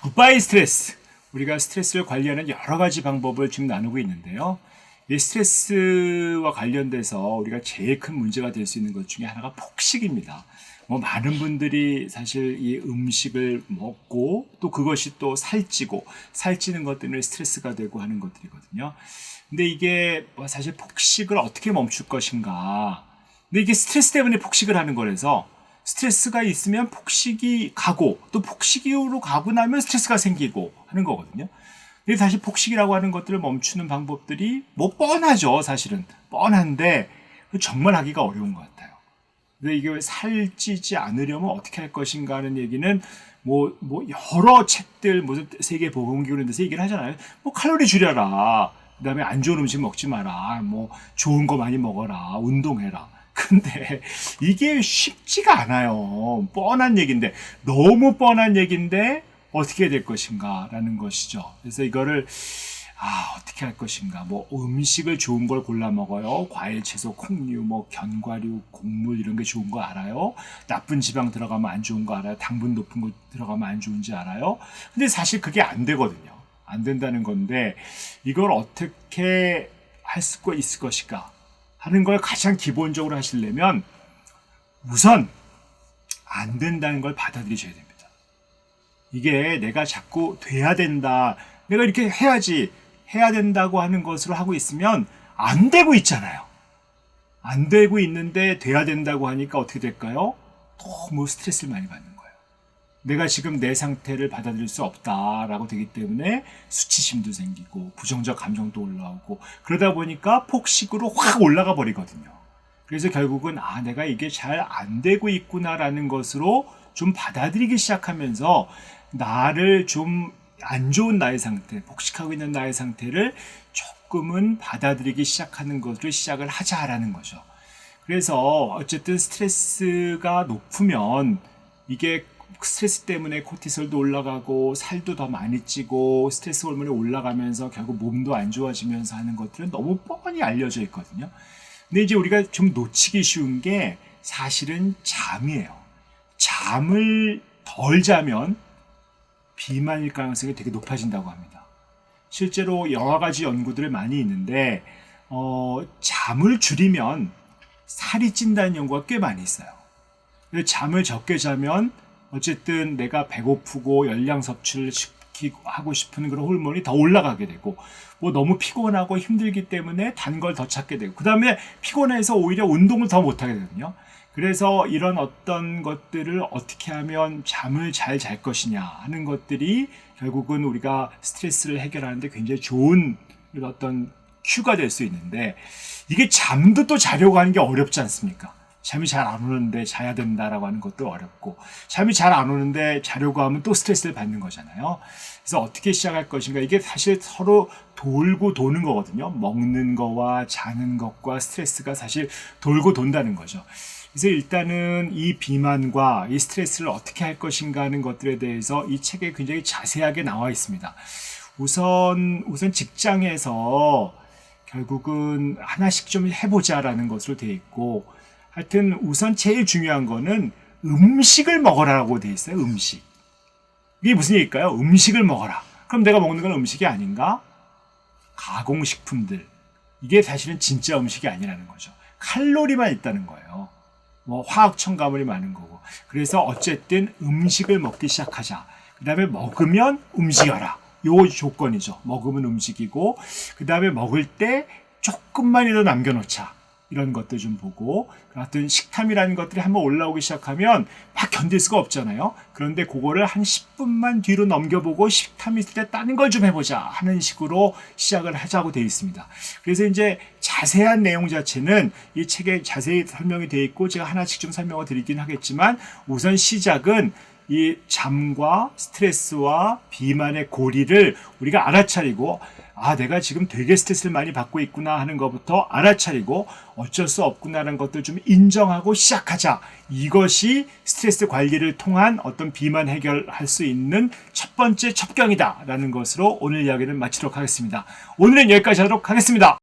굿바이 스트레스. 우리가 스트레스를 관리하는 여러 가지 방법을 지금 나누고 있는데요. 이 스트레스와 관련돼서 우리가 제일 큰 문제가 될 수 있는 것 중에 하나가 폭식입니다. 많은 분들이 사실 이 음식을 먹고 또 그것이 또 살찌는 것 때문에 스트레스가 되고 하는 것들이거든요. 근데 이게 사실 폭식을 어떻게 멈출 것인가. 근데 이게 스트레스 때문에 폭식을 하는 거라서 스트레스가 있으면 폭식이 가고 또 폭식으로 가고 나면 스트레스가 생기고 하는 거거든요. 근데 사실 폭식이라고 하는 것들을 멈추는 방법들이 뻔하죠. 사실은 뻔한데 정말 하기가 어려운 것 같아요. 근데 이게 살찌지 않으려면 어떻게 할 것인가 하는 얘기는 여러 책들 무슨 세계보건기구 이런 데서 얘기를 하잖아요. 칼로리 줄여라. 그다음에 안 좋은 음식 먹지 마라. 좋은 거 많이 먹어라. 운동해라. 근데 이게 쉽지가 않아요. 뻔한 얘기인데, 너무 뻔한 얘기인데 어떻게 될 것인가라는 것이죠. 그래서 이거를 어떻게 할 것인가. 음식을 좋은 걸 골라 먹어요. 과일, 채소, 콩류, 견과류, 곡물 이런 게 좋은 거 알아요. 나쁜 지방 들어가면 안 좋은 거 알아요. 당분 높은 거 들어가면 안 좋은지 알아요. 근데 사실 그게 안 되거든요. 안 된다는 건데 이걸 어떻게 할 수가 있을 것인가 하는 걸 가장 기본적으로 하시려면 우선 안 된다는 걸 받아들이셔야 됩니다. 이게 내가 자꾸 돼야 된다. 내가 이렇게 해야지. 해야 된다고 하는 것으로 하고 있으면 안 되고 있잖아요. 안 되고 있는데 돼야 된다고 하니까 어떻게 될까요? 너무 스트레스를 많이 받는 거예요. 내가 지금 내 상태를 받아들일 수 없다라고 되기 때문에 수치심도 생기고 부정적 감정도 올라오고 그러다 보니까 폭식으로 확 올라가 버리거든요. 그래서 결국은 내가 이게 잘 안 되고 있구나라는 것으로 좀 받아들이기 시작하면서 나를 좀 안 좋은 나의 상태, 폭식하고 있는 나의 상태를 조금은 받아들이기 시작하는 것을 시작을 하자라는 거죠. 그래서 어쨌든 스트레스가 높으면 이게 스트레스 때문에 코티솔도 올라가고 살도 더 많이 찌고 스트레스 호르몬이 올라가면서 결국 몸도 안 좋아지면서 하는 것들은 너무 뻔히 알려져 있거든요. 근데 이제 우리가 좀 놓치기 쉬운 게 사실은 잠이에요. 잠을 덜 자면 비만일 가능성이 되게 높아진다고 합니다. 실제로 여러 가지 연구들이 많이 있는데 잠을 줄이면 살이 찐다는 연구가 꽤 많이 있어요. 잠을 적게 자면 어쨌든 내가 배고프고 열량 섭취를 하고 싶은 그런 호르몬이 더 올라가게 되고 너무 피곤하고 힘들기 때문에 단 걸 더 찾게 되고 그 다음에 피곤해서 오히려 운동을 더 못하게 되거든요. 그래서 이런 어떤 것들을 어떻게 하면 잠을 잘 잘 것이냐 하는 것들이 결국은 우리가 스트레스를 해결하는데 굉장히 좋은 어떤 큐가 될 수 있는데 이게 잠도 또 자려고 하는 게 어렵지 않습니까? 잠이 잘 안 오는데 자야 된다라고 하는 것도 어렵고 잠이 잘 안 오는데 자려고 하면 또 스트레스를 받는 거잖아요. 그래서 어떻게 시작할 것인가 이게 사실 서로 돌고 도는 거거든요. 먹는 거와 자는 것과 스트레스가 사실 돌고 돈다는 거죠. 그래서 일단은 이 비만과 이 스트레스를 어떻게 할 것인가 하는 것들에 대해서 이 책에 굉장히 자세하게 나와 있습니다. 우선 직장에서 결국은 하나씩 좀 해보자라는 것으로 되어 있고 하여튼 우선 제일 중요한 거는 음식을 먹어라라고 되어 있어요. 음식. 이게 무슨 얘기일까요? 음식을 먹어라. 그럼 내가 먹는 건 음식이 아닌가? 가공식품들. 이게 사실은 진짜 음식이 아니라는 거죠. 칼로리만 있다는 거예요. 화학 첨가물이 많은 거고. 그래서 어쨌든 음식을 먹기 시작하자. 그 다음에 먹으면 움직여라. 요 조건이죠. 먹으면 움직이고 그 다음에 먹을 때 조금만이라도 남겨놓자. 이런 것들 좀 보고 하여튼 식탐이라는 것들이 한번 올라오기 시작하면 막 견딜 수가 없잖아요. 그런데 그거를 한 10분만 뒤로 넘겨보고 식탐이 있을 때 다른 걸 좀 해보자 하는 식으로 시작을 하자고 되어 있습니다. 그래서 이제 자세한 내용 자체는 이 책에 자세히 설명이 되어 있고 제가 하나씩 좀 설명을 드리긴 하겠지만 우선 시작은 이 잠과 스트레스와 비만의 고리를 우리가 알아차리고 내가 지금 되게 스트레스를 많이 받고 있구나 하는 것부터 알아차리고 어쩔 수 없구나라는 것들 좀 인정하고 시작하자. 이것이 스트레스 관리를 통한 어떤 비만 해결할 수 있는 첫 번째 첩경이다라는 것으로 오늘 이야기를 마치도록 하겠습니다. 오늘은 여기까지 하도록 하겠습니다.